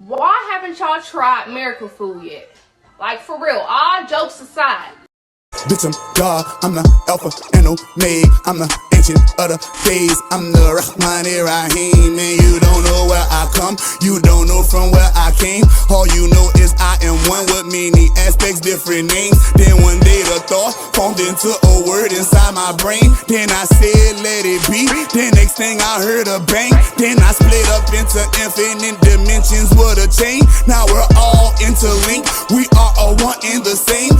why haven't y'all tried miracle food yet? Like, for real, all jokes aside. Bitch, I'm God, I'm the Alpha and Omega, I'm the ancient of the days, I'm the Rahman Rahim, and you don't know where I come, you don't know from where I came, all you know is I am one with many aspects, different names, then one day the thought formed into a word inside my brain, then I said let it be, then next thing I heard a bang, then I split up into infinite dimensions with a chain, now we're all interlinked, we are all one and the same.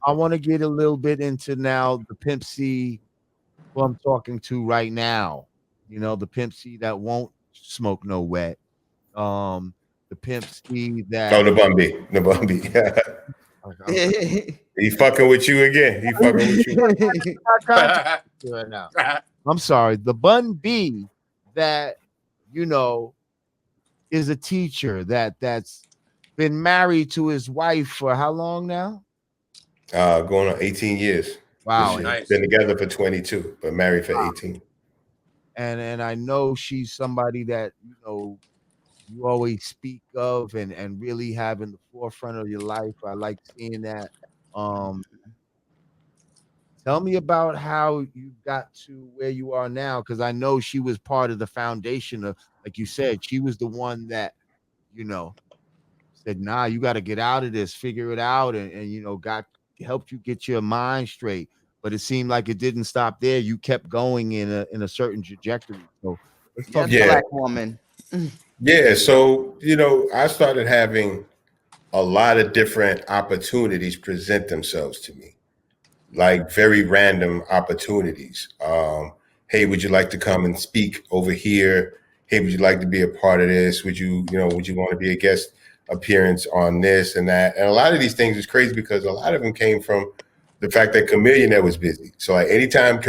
I want to get a little bit into now the Pimp C who I'm talking to right now. You know, the Pimp C that won't smoke no wet. The Pimp C that the Bun B. He fucking with you again. He fucking with you right now. I'm sorry, the Bun B that is a teacher that's been married to his wife for how long now? Going on 18 years. Wow. Nice. Been together for 22, but married for 18. And I know she's somebody that, you always speak of and really have in the forefront of your life. I like seeing that. Tell me about how you got to where you are now, because I know she was part of the foundation of, like you said, she was the one that, said, nah, you got to get out of this, figure it out, and helped you get your mind straight. But it seemed like it didn't stop there. You kept going in a certain trajectory. So let's talk about Black woman. Yeah, so I started having a lot of different opportunities present themselves to me, like very random opportunities. Hey, would you like to come and speak over here? Hey, would you like to be a part of this? Would you want to be a guest appearance on this and that? And a lot of these things is crazy because a lot of them came from the fact that Chameleonaire was busy. So like anytime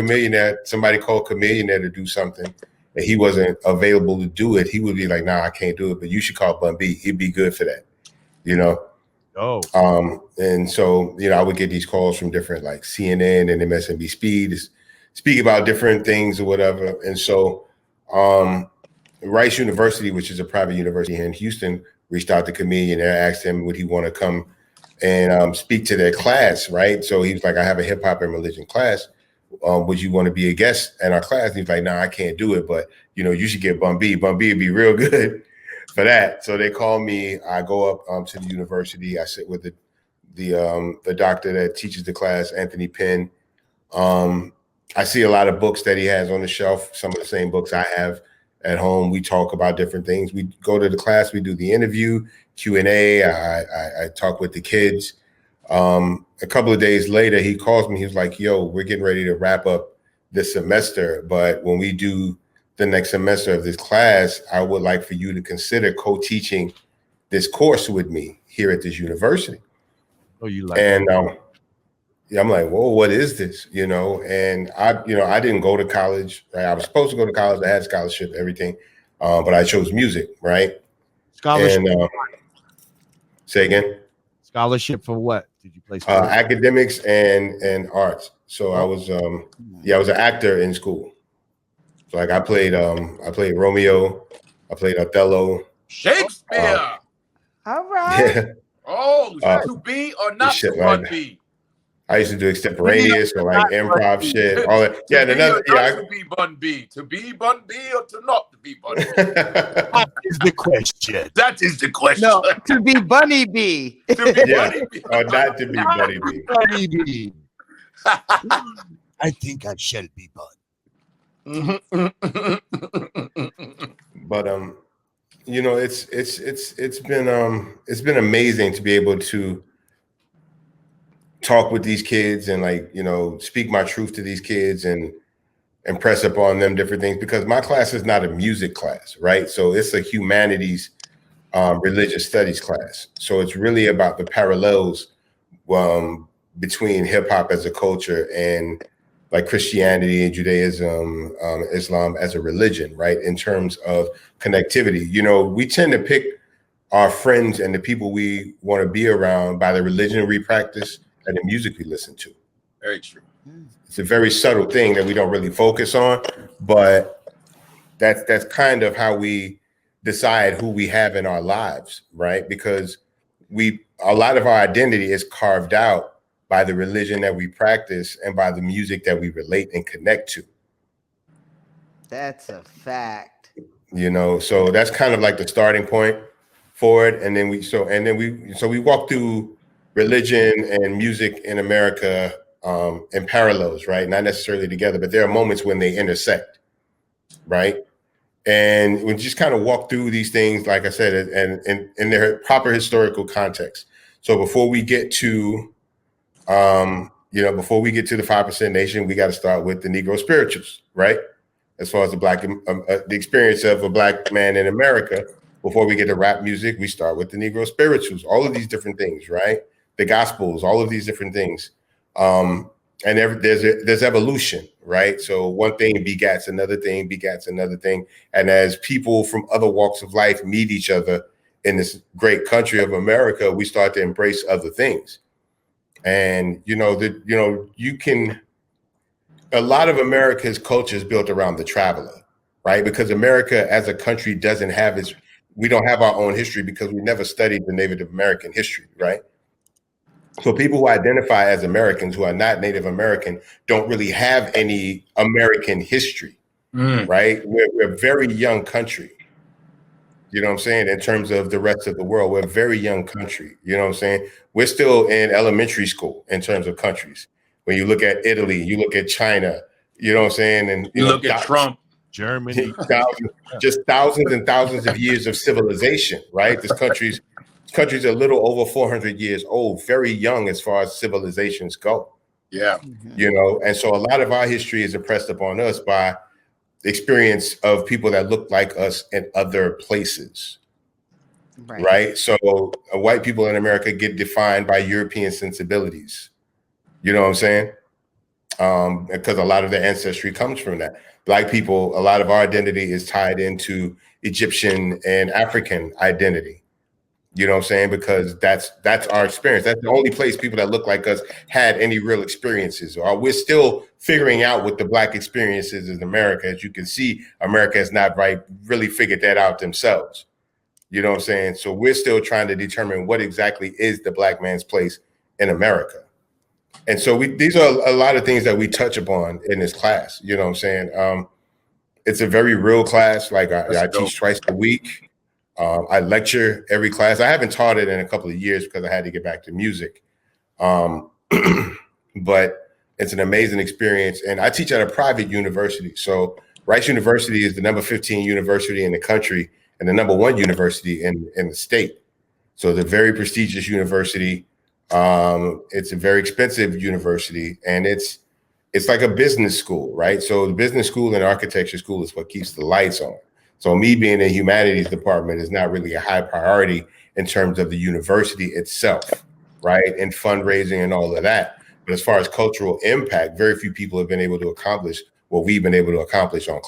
somebody called Chameleonaire to do something and he wasn't available to do it, he would be like, nah, I can't do it, but you should call Bun B. He'd be good for that, and so, I would get these calls from different like CNN and MSNBC to speak about different things or whatever. And so Rice University, which is a private university here in Houston, reached out to Chameleonaire, asked him would he want to come and speak to their class, right? So he was like, I have a hip hop and religion class. Would you want to be a guest in our class? And he's like, nah, I can't do it, but you should get Bun B. Bun B would be real good for that. So they call me. I go up to the university. I sit with the doctor that teaches the class, Anthony Penn. I see a lot of books that he has on the shelf, some of the same books I have at home. We talk about different things. We go to the class, we do the interview, Q&A. I talk with the kids. A couple of days later, he calls me. He was like, yo, we're getting ready to wrap up this semester. But when we do the next semester of this class, I would like for you to consider co-teaching this course with me here at this university. Oh, you like and I'm like, whoa, what is this? And I didn't go to college, right? I was supposed to go to college. I had scholarship, everything. But I chose music, right? Scholarship. And, say again? Scholarship for what? Did you play academics and arts. So I was I was an actor in school. So like I played Romeo, I played Othello. Shakespeare. All right. Yeah. Oh, to be or not to like be. I used to do extemporaneous or like improv shit, all that. Yeah, to be Bun B, to be Bun B or to not to be Bun B. That is the question. That is the question. No, to be Bunny B. To be Bunny B. Or not to be Bunny B. Bunny B. I think I shall be Bun. But it's been amazing to be able to talk with these kids and speak my truth to these kids and impress upon them different things, because my class is not a music class, right? So it's a humanities religious studies class. So it's really about the parallels between hip hop as a culture and like Christianity and Judaism, Islam as a religion, right? In terms of connectivity, we tend to pick our friends and the people we want to be around by the religion we practice and the music we listen to. Very true. It's a very subtle thing that we don't really focus on, but that's kind of how we decide who we have in our lives, right? Because a lot of our identity is carved out by the religion that we practice and by the music that we relate and connect to. That's a fact. You know, so that's kind of like the starting point for it. And then we walk through religion and music in America in parallels, right? Not necessarily together, but there are moments when they intersect, right? And we just kind of walk through these things, like I said, and in their proper historical context. So before we get to, before we get to the 5% Nation, we got to start with the Negro spirituals, right? As far as the experience of a Black man in America. Before we get to rap music, we start with the Negro spirituals, all of these different things, right? The Gospels, all of these different things. And there's evolution, right? So one thing begats another thing, begats another thing. And as people from other walks of life meet each other in this great country of America, we start to embrace other things. And, a lot of America's culture is built around the traveler, right? Because America as a country we don't have our own history because we never studied the Native American history, right? So people who identify as Americans who are not Native American don't really have any American history, right? We're a very young country. You know what I'm saying? In terms of the rest of the world, we're a very young country. You know what I'm saying? We're still in elementary school in terms of countries. When you look at Italy, you look at China, you know what I'm saying? And you look at Trump, Germany, thousands and thousands of years of civilization, right? This country's a little over 400 years old, very young as far as civilizations go. Yeah. And so a lot of our history is impressed upon us by the experience of people that look like us in other places. Right? So white people in America get defined by European sensibilities. You know what I'm saying? Because a lot of the ancestry comes from that. Black people, a lot of our identity is tied into Egyptian and African identity. You know what I'm saying? Because that's our experience. That's the only place people that look like us had any real experiences. Or we're still figuring out what the Black experiences in America. As you can see, America has not really figured that out themselves. You know what I'm saying? So we're still trying to determine what exactly is the Black man's place in America. And so these are a lot of things that we touch upon in this class. You know what I'm saying? It's a very real class. Like I teach twice a week. I lecture every class. I haven't taught it in a couple of years because I had to get back to music. But it's an amazing experience. And I teach at a private university. So Rice University is the number 15 university in the country and the number 1 university in the state. So it's a very prestigious university. It's a very expensive university, and it's like a business school, right? So the business school and architecture school is what keeps the lights on. So me being in the humanities department is not really a high priority in terms of the university itself, right? And fundraising and all of that. But as far as cultural impact, very few people have been able to accomplish what we've been able to accomplish on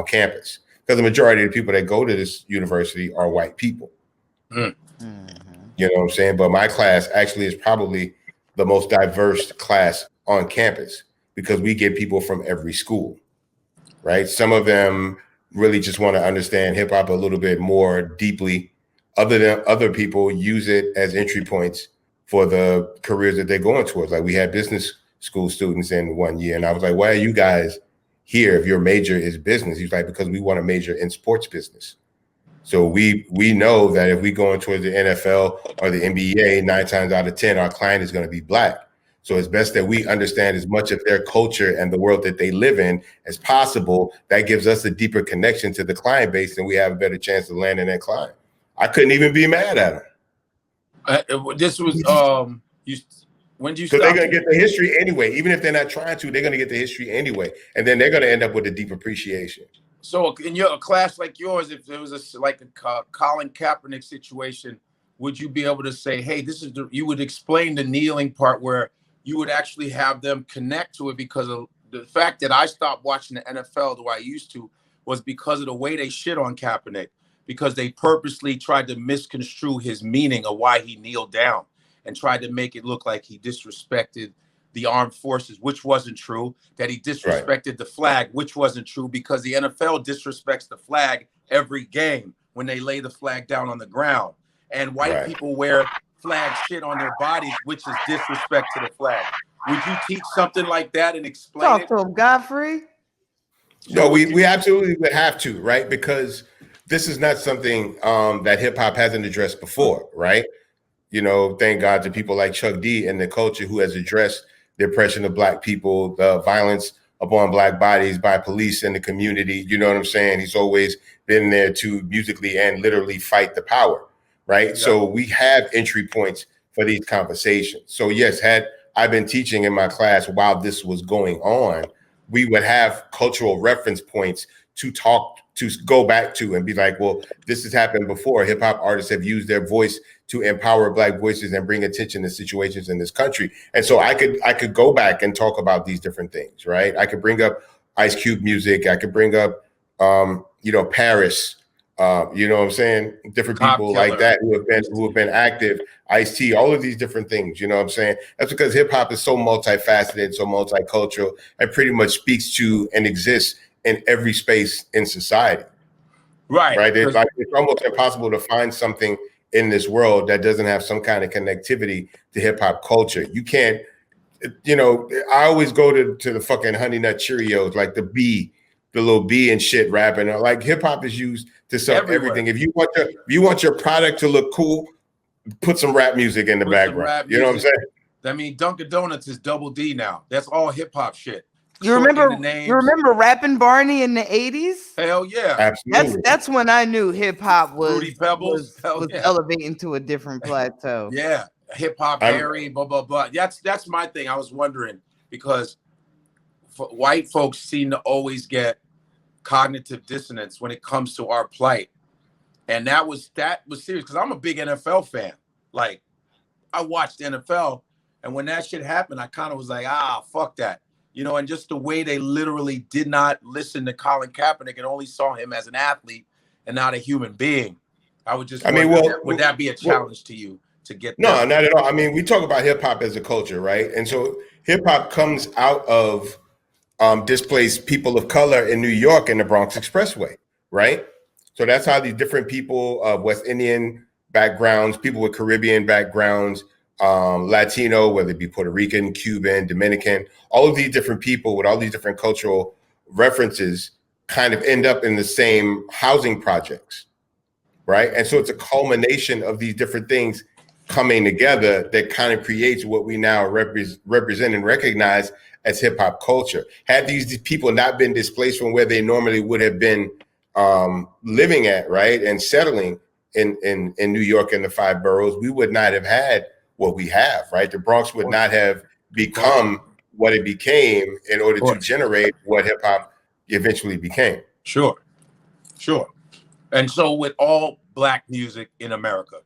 campus. Because the majority of the people that go to this university are white people. You know what I'm saying? But my class actually is probably the most diverse class on campus because we get people from every school, right? Some of them really just want to understand hip hop a little bit more deeply. Other people use it as entry points for the careers that they're going towards. Like we had business school students in 1 year, and I was like, why are you guys here if your major is business? He's like, because we want to major in sports business. So we know that if we go towards the NFL or the NBA, 9 times out of 10, our client is going to be Black. So it's best that we understand as much of their culture and the world that they live in as possible. That gives us a deeper connection to the client base, and we have a better chance of landing that client. I couldn't even be mad at him. This was when did you stop? Because they're going to get the history anyway. Even if they're not trying to, they're going to get the history anyway, and then they're going to end up with a deep appreciation. So in a class like yours, if there was a Colin Kaepernick situation, would you be able to say, hey, you would explain the kneeling part where you would actually have them connect to it? Because of the fact that I stopped watching the NFL the way I used to was because of the way they shit on Kaepernick, because they purposely tried to misconstrue his meaning of why he kneeled down and tried to make it look like he disrespected the armed forces, which wasn't true, that he disrespected the flag, which wasn't true, because the NFL disrespects the flag every game when they lay the flag down on the ground. And white people wear flag shit on their bodies, which is disrespect to the flag. Would you teach something like that and explain Talk to him, Godfrey. No, we absolutely would have to, right? Because this is not something that hip hop hasn't addressed before, right? You know, thank God to people like Chuck D and the culture who has addressed the oppression of Black people, the violence upon Black bodies by police in the community. You know what I'm saying? He's always been there to musically and literally fight the power, right? Yeah. So we have entry points for these conversations. So yes, had I been teaching in my class while this was going on, we would have cultural reference points to go back to and be like, well, this has happened before. Hip hop artists have used their voice to empower Black voices and bring attention to situations in this country. And so I could go back and talk about these different things, right? I could bring up Ice Cube music. I could bring up, Paris, you know what I'm saying? Different people like that who have been active, Ice-T, all of these different things, you know what I'm saying? That's because hip hop is so multifaceted, so multicultural, and pretty much speaks to and exists in every space in society. Right. It's almost impossible to find something in this world that doesn't have some kind of connectivity to hip hop culture. You can't, I always go to the fucking Honey Nut Cheerios, like the little B and shit rapping. Like hip hop is used to sell everything. If you want your product to look cool, put some rap music in the background. You know what I'm saying? I mean, Dunkin' Donuts is Double D now. That's all hip hop shit. You remember rapping Barney in the 80s? Hell yeah. Absolutely. That's when I knew hip hop was yeah. elevating to a different plateau. Yeah. Hip hop, Harry, blah, blah, blah. That's my thing. I was wondering, because white folks seem to always get cognitive dissonance when it comes to our plight. And that was serious, because I'm a big NFL fan. Like, I watched NFL, and when that shit happened, I kind of was like, fuck that. And just the way they literally did not listen to Colin Kaepernick and only saw him as an athlete and not a human being. I would just would that be a challenge to you to get that? No, not at all. I mean, we talk about hip hop as a culture, right? And so hip hop comes out of displaced people of color in New York and the Bronx Expressway, right? So that's how these different people of West Indian backgrounds, people with Caribbean backgrounds, Latino, whether it be Puerto Rican, Cuban, Dominican, all of these different people with all these different cultural references kind of end up in the same housing projects, right? And so it's a culmination of these different things coming together that kind of creates what we now represent and recognize as hip hop culture. Had these people not been displaced from where they normally would have been living at, right, and settling in New York and the 5 boroughs, we would not have had what we have, right? The Bronx would not have become what it became in order to generate what hip hop eventually became. Sure. And so with all Black music in America.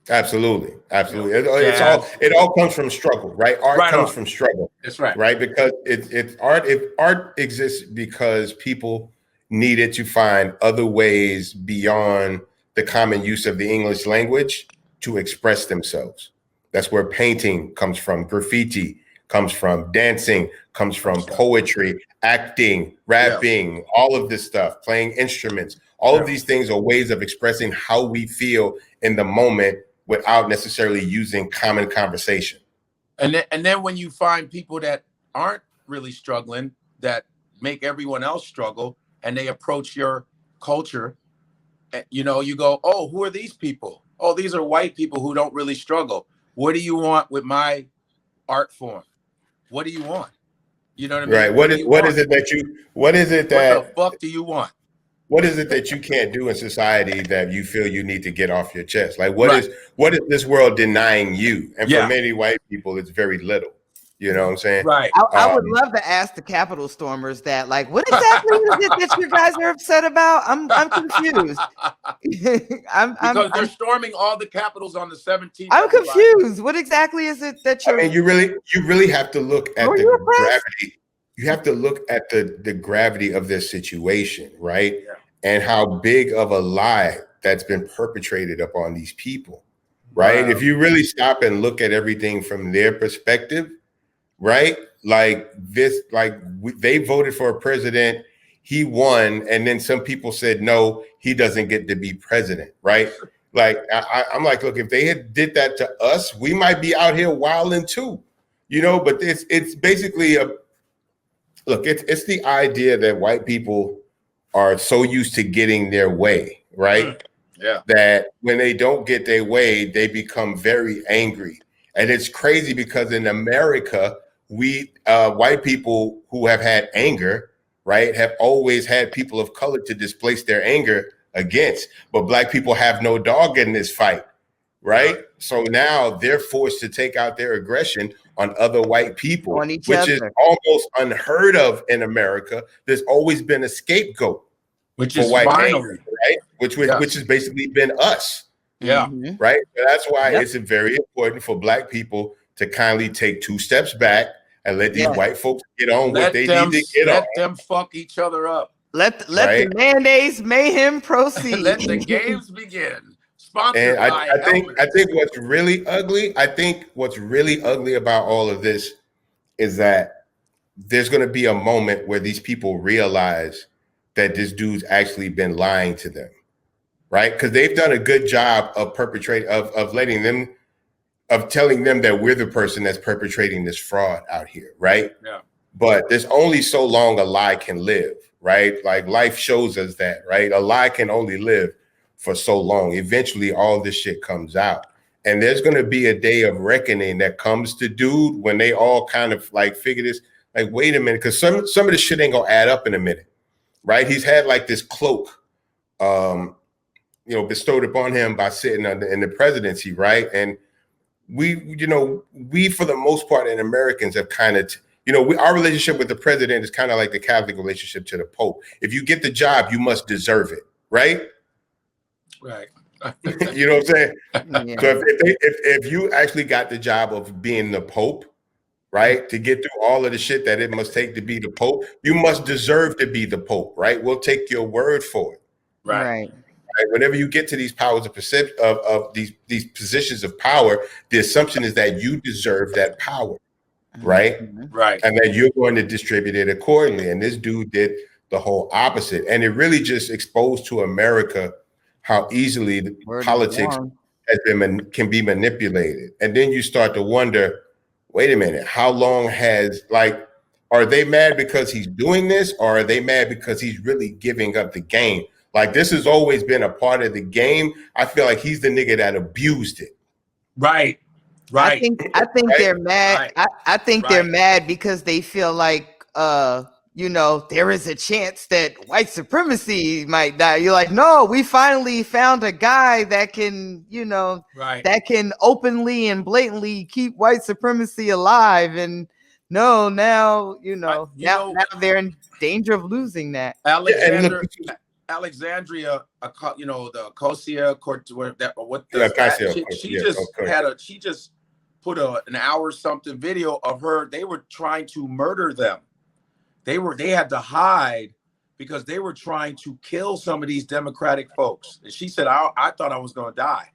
Absolutely. It all comes from struggle, right? Art comes from struggle. That's right. Right? Because it's art. If art exists because people needed to find other ways beyond the common use of the English language to express themselves. That's where painting comes from, graffiti comes from, dancing comes from, poetry, acting, rapping, all of this stuff, playing instruments. All of these things are ways of expressing how we feel in the moment without necessarily using common conversation. And then when you find people that aren't really struggling, that make everyone else struggle, and they approach your culture, you go, oh, who are these people? Oh, these are white people who don't really struggle. What do you want with my art form? What do you want? You know what I mean? Right. What the fuck do you want? What is it that you can't do in society that you feel you need to get off your chest? Like what is this world denying you? And for many white people, it's very little. You know what I'm saying? Right. I would love to ask the Capitol stormers that, like, what exactly is it that you guys are upset about? I'm confused. Because they're storming all the capitals on the 17th. I'm confused. What exactly is it that you're? I mean, you really have to look at the gravity. You have to look at the gravity of this situation, right? Yeah. And how big of a lie that's been perpetrated upon these people, right? Wow. If you really stop and look at everything from their perspective, right? Like this, they voted for a president, he won, and then some people said no, he doesn't get to be president, right? Like I'm like, look, if they had did that to us, we might be out here wilding too, you know. But it's basically it's the idea that white people are so used to getting their way, right? Yeah. That when they don't get their way, they become very angry. And it's crazy because in America, we white people who have had anger, right, have always had people of color to displace their anger against. But black people have no dog in this fight, right? So now they're forced to take out their aggression on other white people, which is almost unheard of in America. There's always been a scapegoat, which is white finally anger, right? Which has basically been us. Yeah. Right. So that's why it's very important for black people to kindly take 2 steps back and let these white folks get on what they need to get on. Let them fuck each other up. Let the mayonnaise mayhem proceed. Let the games begin. Sponsored And by I think what's really ugly, about all of this is that there's going to be a moment where these people realize that this dude's actually been lying to them, right? Because they've done a good job of telling them that we're the person that's perpetrating this fraud out here, right? Yeah. But there's only so long a lie can live, right? Like life shows us that, right? A lie can only live for so long. Eventually, all this shit comes out. And there's going to be a day of reckoning that comes to dude when they all kind of like figure this, like, wait a minute, because some of this shit ain't going to add up in a minute, right? He's had like this cloak, bestowed upon him by sitting in the presidency, right? And we for the most part, and Americans have kind of, our relationship with the president is kind of like the Catholic relationship to the Pope. If you get the job, you must deserve it, right? Right. You know what I'm saying? Yeah. So if you actually got the job of being the Pope, right, to get through all of the shit that it must take to be the Pope, you must deserve to be the Pope, right? We'll take your word for it. Right. Whenever you get to these powers of these positions of power, the assumption is that you deserve that power, right? Right. And that you're going to distribute it accordingly. And this dude did the whole opposite. And it really just exposed to America how easily the politics can be manipulated. And then you start to wonder, wait a minute, how long are they mad because he's doing this, or are they mad because he's really giving up the game? Like, this has always been a part of the game. I feel like he's the nigga that abused it. Right. I think they're mad. Right. I think they're mad because they feel like there is a chance that white supremacy might die. You're like, no, we finally found a guy that can, that can openly and blatantly keep white supremacy alive. And now they're in danger of losing that. Alexandria, the Cosia court, she just put an hour something video of her. They were trying to murder them. They had to hide because they were trying to kill some of these Democratic folks. And she said, I thought I was going to die.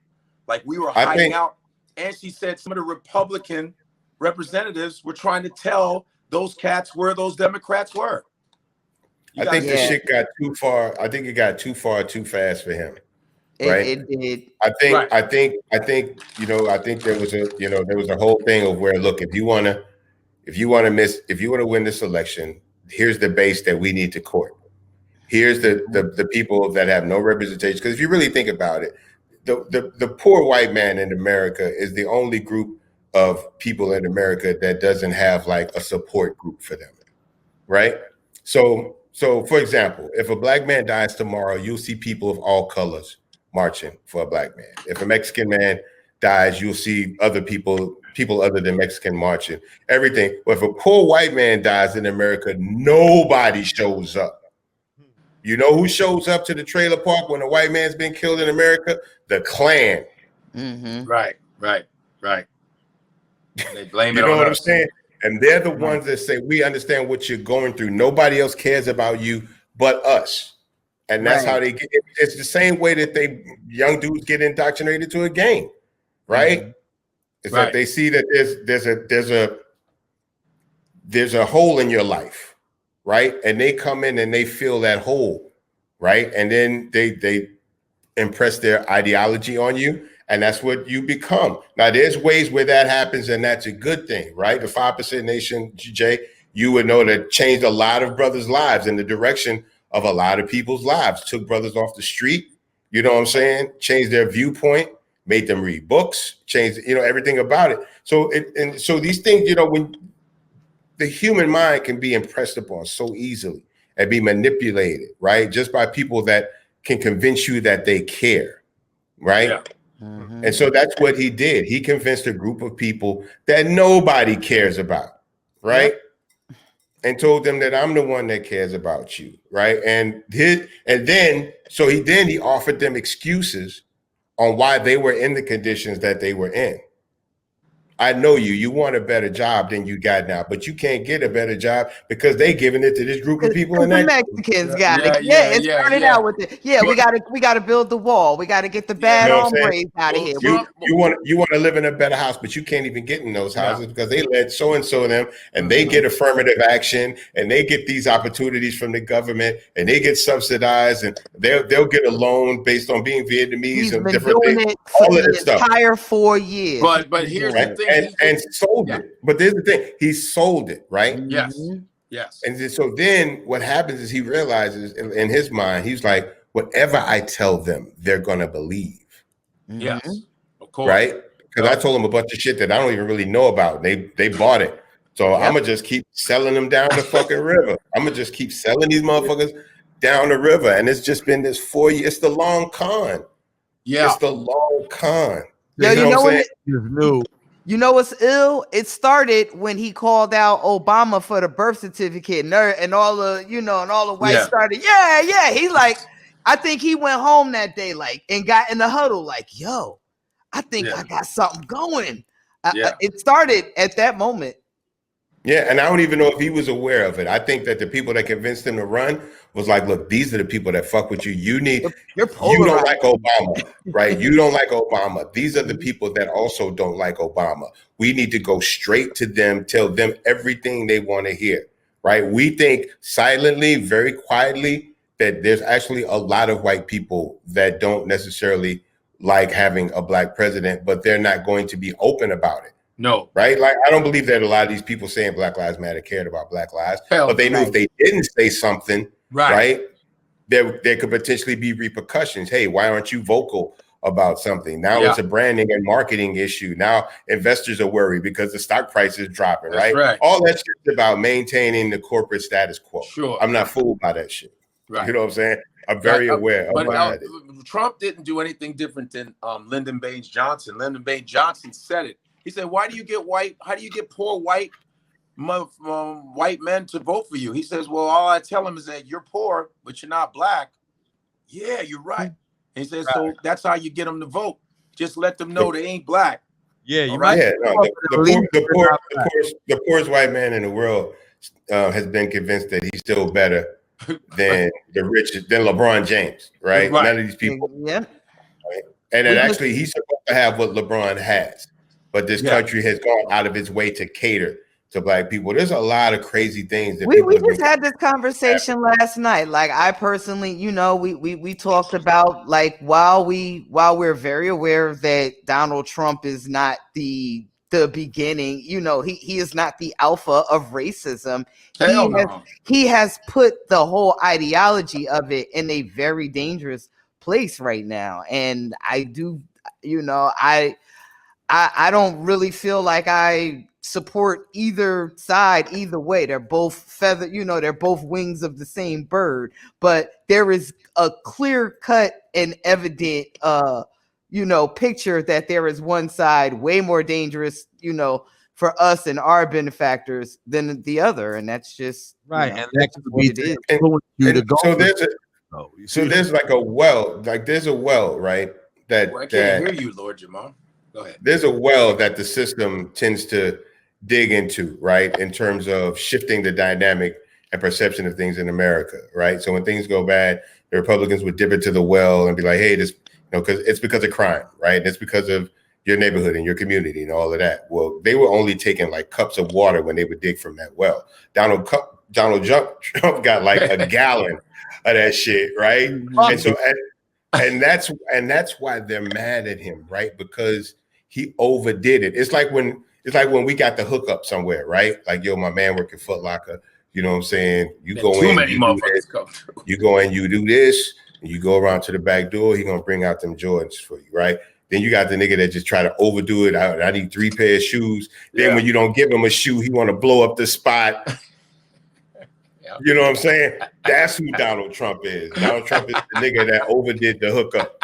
Like, we were hiding out. And she said some of the Republican representatives were trying to tell those cats where those Democrats were. I think the shit got too far. I think it got too far too fast for him. Right. It did. I think there was a whole thing of where, look, if you want to win this election, here's the base that we need to court. Here's the people that have no representation. Because if you really think about it, the poor white man in America is the only group of people in America that doesn't have like a support group for them. Right. So for example, if a black man dies tomorrow, you'll see people of all colors marching for a black man. If a Mexican man dies, you'll see other people other than Mexican marching, everything. But if a poor white man dies in America, nobody shows up. You know who shows up to the trailer park when a white man's been killed in America? The Klan. Mm-hmm. Right. They blame it on what us. I'm saying? And they're the ones that say, we understand what you're going through. Nobody else cares about you but us. And that's how they get it. It's the same way that young dudes get indoctrinated to a game, right? It's that they see that there's there's a hole in your life, right? And they come in and they fill that hole, right? And then they impress their ideology on you, and that's what you become. Now, there's ways where that happens, and that's a good thing, right? The 5% Nation, GJ, you would know that changed a lot of brothers' lives in the direction of a lot of people's lives. Took brothers off the street, you know what I'm saying? Changed their viewpoint, made them read books, changed, everything about it. So so these things, when the human mind can be impressed upon so easily and be manipulated, right? Just by people that can convince you that they care, right? Yeah. Mhm. And so that's what he did. He convinced a group of people that nobody cares about, right? And told them that I'm the one that cares about you, right? And then he offered them excuses on why they were in the conditions that they were in. I know you want a better job than you got now, but you can't get a better job because they giving it to this group of people in The that. Mexicans got Yeah, it. yeah, It yeah, started yeah. out with it. Yeah, we gotta build the wall. We gotta get the bad You know what I'm hombres out of Well, here. You want to live in a better house, but you can't even get in those houses because they let so and so them, and they get affirmative action, and they get these opportunities from the government, and they get subsidized, and they'll get a loan based on being Vietnamese He's and been different doing things. it for All of the this stuff. entire 4 years. But here's Right? the thing. And sold it. But there's the thing. He sold it, right? Yes. Mhm. Yes. And so then what happens is he realizes in his mind, he's like, whatever I tell them, they're going to believe. Yes. Of course. Right? Because I told them a bunch of shit that I don't even really know about. They bought it. So I'm going to just keep selling them down the fucking river. I'm going to just keep selling these motherfuckers down the river. And it's just been this 4 years. It's the long con. Yeah. It's the long con. Yo, You know what I'm saying? New. You know what's ill? It started when he called out Obama for the birth certificate, and all the and all the whites started. Yeah. He like, I think he went home that day and got in the huddle like, yo, I think I got something going. It started at that moment. Yeah, and I don't even know if he was aware of it. I think that the people that convinced him to run was like, look, these are the people that fuck with you. You don't like Obama, right? You don't like Obama. These are the people that also don't like Obama. We need to go straight to them, tell them everything they want to hear, right? We think silently, very quietly, that there's actually a lot of white people that don't necessarily like having a black president, but they're not going to be open about it. No. Right? Like, I don't believe that a lot of these people saying Black Lives Matter cared about Black lives, but they knew if they didn't say something, right, there could potentially be repercussions. Hey, why aren't you vocal about something? Now it's a branding and marketing issue. Now investors are worried because the stock price is dropping, right? All that shit's about maintaining the corporate status quo. Sure. I'm not fooled by that shit. Right. You know what I'm saying? I'm very aware of what that is. Trump didn't do anything different than Lyndon Baines Johnson. Lyndon Baines Johnson said it. He said, "Why do you get poor white men to vote for you?" He says, "Well, all I tell them is that you're poor, but you're not black." Yeah, you're right. And he says, "So that's how you get them to vote. Just let them know they ain't black." Yeah, you right. Yeah, no, the poorest white man in the world has been convinced that he's still better than than LeBron James, right? None of these people. Yeah. Right? And then actually, he's supposed to have what LeBron has. But this country has gone out of its way to cater to black people. There's a lot of crazy things that we just had this conversation last night. Like, I personally, we talked about, like, while we're very aware that Donald Trump is not the beginning, he is not the alpha of racism. He has put the whole ideology of it in a very dangerous place right now. And I do, I don't really feel like I support either side, either way. They're both feather, they're both wings of the same bird. But there is a clear cut and evident, picture that there is one side way more dangerous, for us and our benefactors than the other, and that's just right. And that's what it is. So there's like a well, there's a well, right? I can't hear you, Lord Jamar. Go ahead. There's a well that the system tends to dig into, right? In terms of shifting the dynamic and perception of things in America, right? So when things go bad, the Republicans would dip into the well and be like, hey, this, because it's because of crime, right? It's because of your neighborhood and your community and all of that. Well, they were only taking like cups of water when they would dig from that well. Donald Trump got like a gallon of that shit, right? And so and that's why they're mad at him, right? Because he overdid it. It's like when we got the hookup somewhere, right? Like, yo, my man working Foot Locker, you know what I'm saying? You go Too in, many you motherfuckers come through. you go in, you do this, and you go around to the back door, he gonna bring out them Jordans for you, right? Then you got the nigga that just try to overdo it. I need 3 pairs of shoes. Then when you don't give him a shoe, he want to blow up the spot. You know what I'm saying? That's who Donald Trump is. Donald Trump is the nigga that overdid the hookup.